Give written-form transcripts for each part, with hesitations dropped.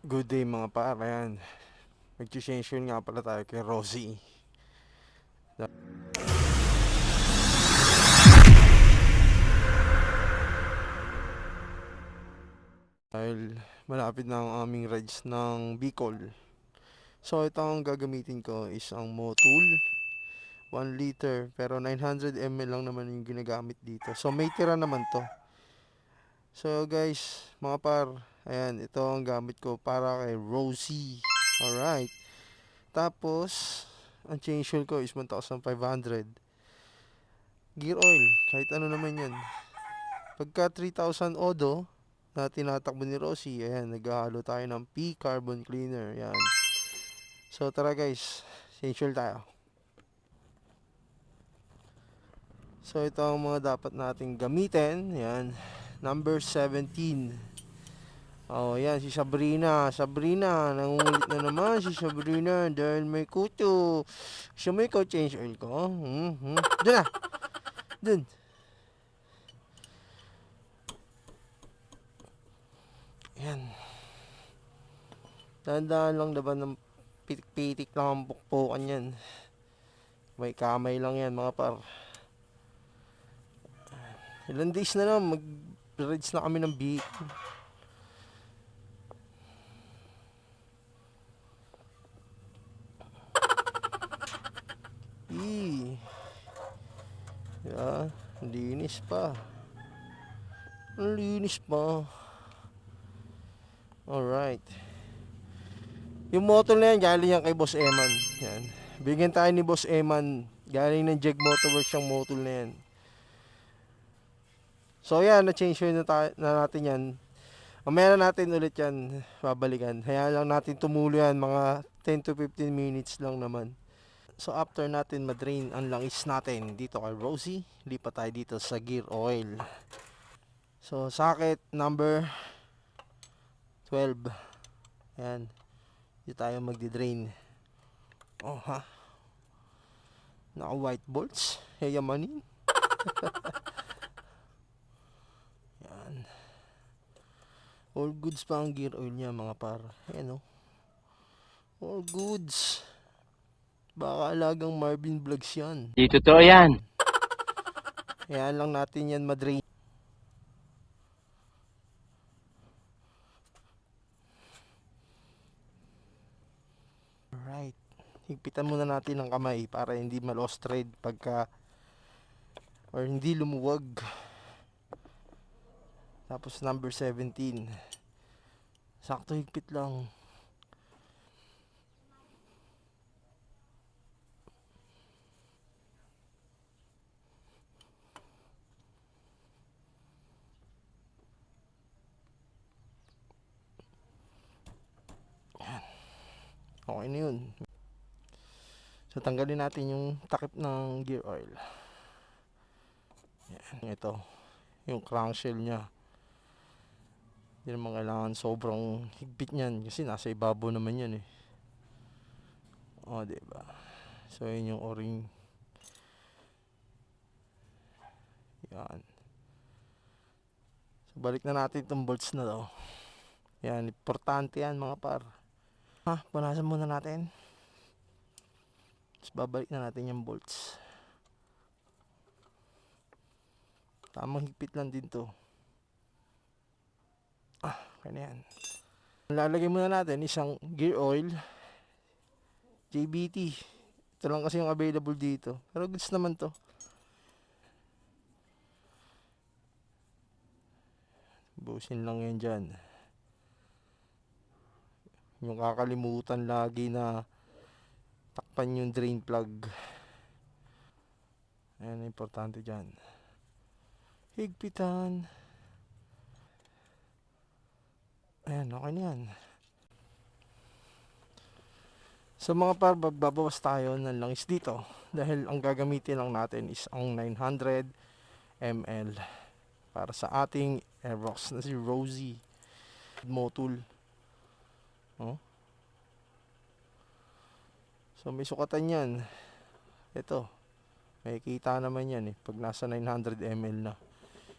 Good day mga par, ayan. Mag-change nga pala tayo kay Rosie. Dahil malapit na ang aming rides ng Bicol. So ito ang gagamitin ko is ang Motul 1 liter pero 900 ml lang naman yung ginagamit dito. So may tira naman to. So guys, mga par, ayan, ito ang gamit ko para kay Rosie. Alright. Tapos, ang change oil ko is 1,500. Gear oil, kahit ano naman yan. Pagka 3,000 odo na tinatakbo ni Rosie, ayan, naghahalo tayo ng P carbon cleaner. Ayan. So tara guys, change oil tayo. So ito ang mga dapat nating gamitin. Ayan, number 17. Oh, yan si Sabrina. Sabrina, nangungulit na naman si Sabrina dahil may kuto. Gusto mo ikaw change oil ko? Doon na. Doon. Yan. Dahan-dahan lang naman ng pitik-pitik lang ang pukpukan yan. May kamay lang yan mga par. Ilan days na lang mag-rides na kami ng Bicol. Yeah, linis pa. Ang linis pa. Alright. Yung motor na yan, galing yan kay Boss Eman. Yan. Bigyan tayo ni Boss Eman. Galing ng Jeg Motorworks yung motor na yan. So yan, na-change na natin yan. Mamaya na natin ulit yan babalikan. Hayaan lang natin tumulo yan. Mga 10 to 15 minutes lang naman. So after natin madrain ang langis natin dito kay Rosie, lipat tayo dito sa gear oil. So socket number 12. Ayan. Dito tayo magdi-drain. Oh ha. Naka white bolts. Yayamanin. Yan. All goods pa ang gear oil niya mga par. Ayan o. All goods. Baka alagang Marvin Vlogs yan. Di totoo yan. Ayan lang natin yan madrain. Alright. Higpitan muna natin ang kamay para hindi ma-lost thread pagka or hindi lumuwag. Tapos number 17. Sakto higpit lang. Okay na yun. So tanggalin natin yung takip ng gear oil. Yan, ito. Yung crankshell nya. Hindi naman kailangan sobrang higpit niyan kasi nasa ibabaw naman yan eh. O, diba? So yun yung o-ring. Yan. So balik na natin itong bolts na to. Yan, importante yan mga par. Punasan muna natin. Tapos babalik na natin yung bolts. Tamang higpit lang din to. Okay na yan. Lalagay muna natin isang gear oil JBT. Ito lang kasi yung available dito. Pero goods naman to. Busin lang yan dyan. Yung kakalimutan lagi na takpan yung drain plug. Ayan, importante dyan. Higpitan. Ayan, okay na yan. So mga par, babawas tayo ng langis dito. Dahil ang gagamitin lang natin is ang 900 ml. Para sa ating Aerox na si Rosie Motul. Oh. So may sukatan yan. Ito. May kita naman yan eh. Pag nasa 900 ml na.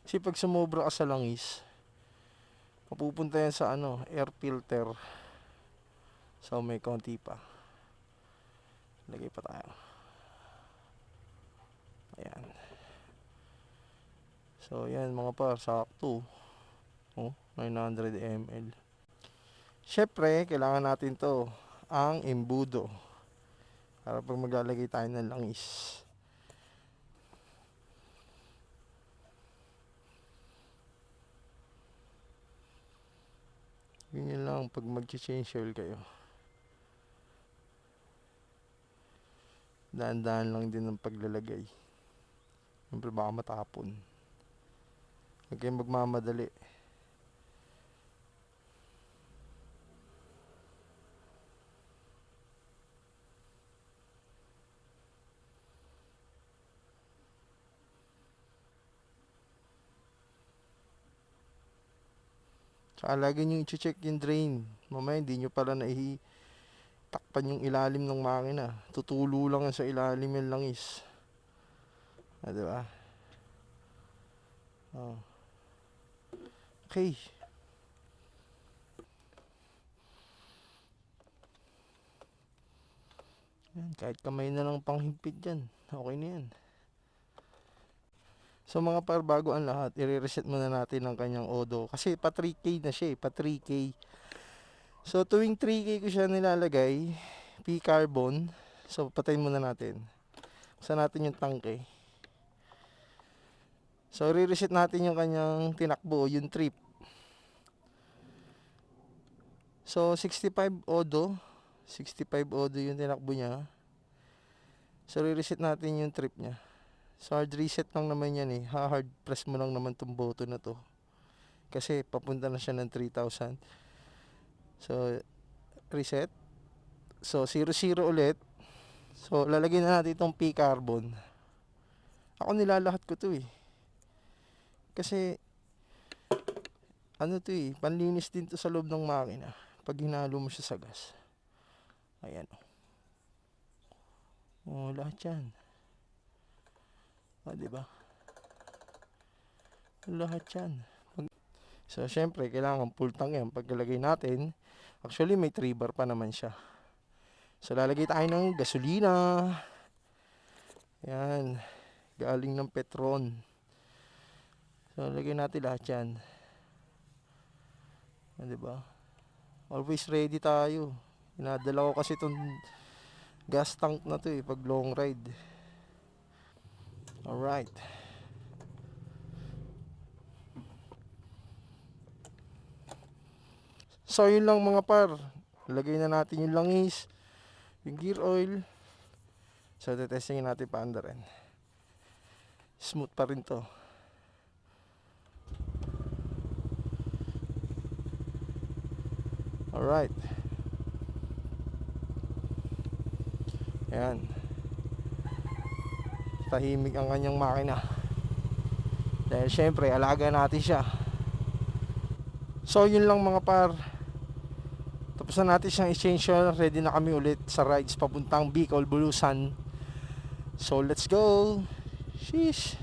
Kasi pag sumobra ka sa langis, mapupunta yan sa air filter. So may konti pa. Lagay pa tayo. Ayan. So yan mga par, sakto. 900 ml. Syempre, kailangan natin to, ang embudo. Para pag maglalagay tayo ng langis. Yun lang pag mag-change oil kayo. Daan-daan lang din ang paglalagay. Siyempre baka matapon. Huwag kayong magmamadali. Tsaka lagi nyo i-check yung drain. Mamaya hindi nyo pala takpan yung ilalim ng makina. Tutulo lang sa ilalim yung langis. Diba? Okay. Yan, kahit kamay na lang panghimpit dyan. Okay na yan. So mga par, bago ang lahat, i-reset muna natin ang kanyang odo. Kasi pa 3K na siya pa 3K. So tuwing 3K ko siya nilalagay, P-carbon. So patayin muna natin. Buksan natin yung tangke. So re-reset natin yung kanyang tinakbo, yung trip. So 65 odo. 65 odo yung tinakbo niya. So re-reset natin yung trip niya. So hard reset lang naman yan eh. Hard press mo lang naman tong button na to. Kasi papunta na siya ng 3,000. So reset. So 0 ulit. So lalagyan na natin itong P-carbon. Ako nilalahat ko to eh. Kasi ano to eh, panlinis din to sa loob ng makina. Pag hinalo mo siya sa gas. Ayan. Oh, lahat yan. Diba? Lahat yan. So, syempre, kailangan full tank yan. Pagkalagay natin, actually, may 3 bar pa naman siya. So, lalagay tayo ng gasolina. Yan. Galing ng Petron. So, lagay natin lahat yan. Diba? Always ready tayo. Inadala ko kasi itong gas tank na to eh, pag long ride. Alright. So yun lang mga par. Lagay na natin yung langis, yung gear oil. So tetestingin natin paanda rin. Smooth pa rin to. Alright. Ayan. Tahimik ang kanyang makina. Dahil syempre alaga natin siya. So yun lang mga par. Tapos na natin siyang exchange. Ready na kami ulit sa rides papuntang Bicol, Bulusan. So let's go. Sheesh.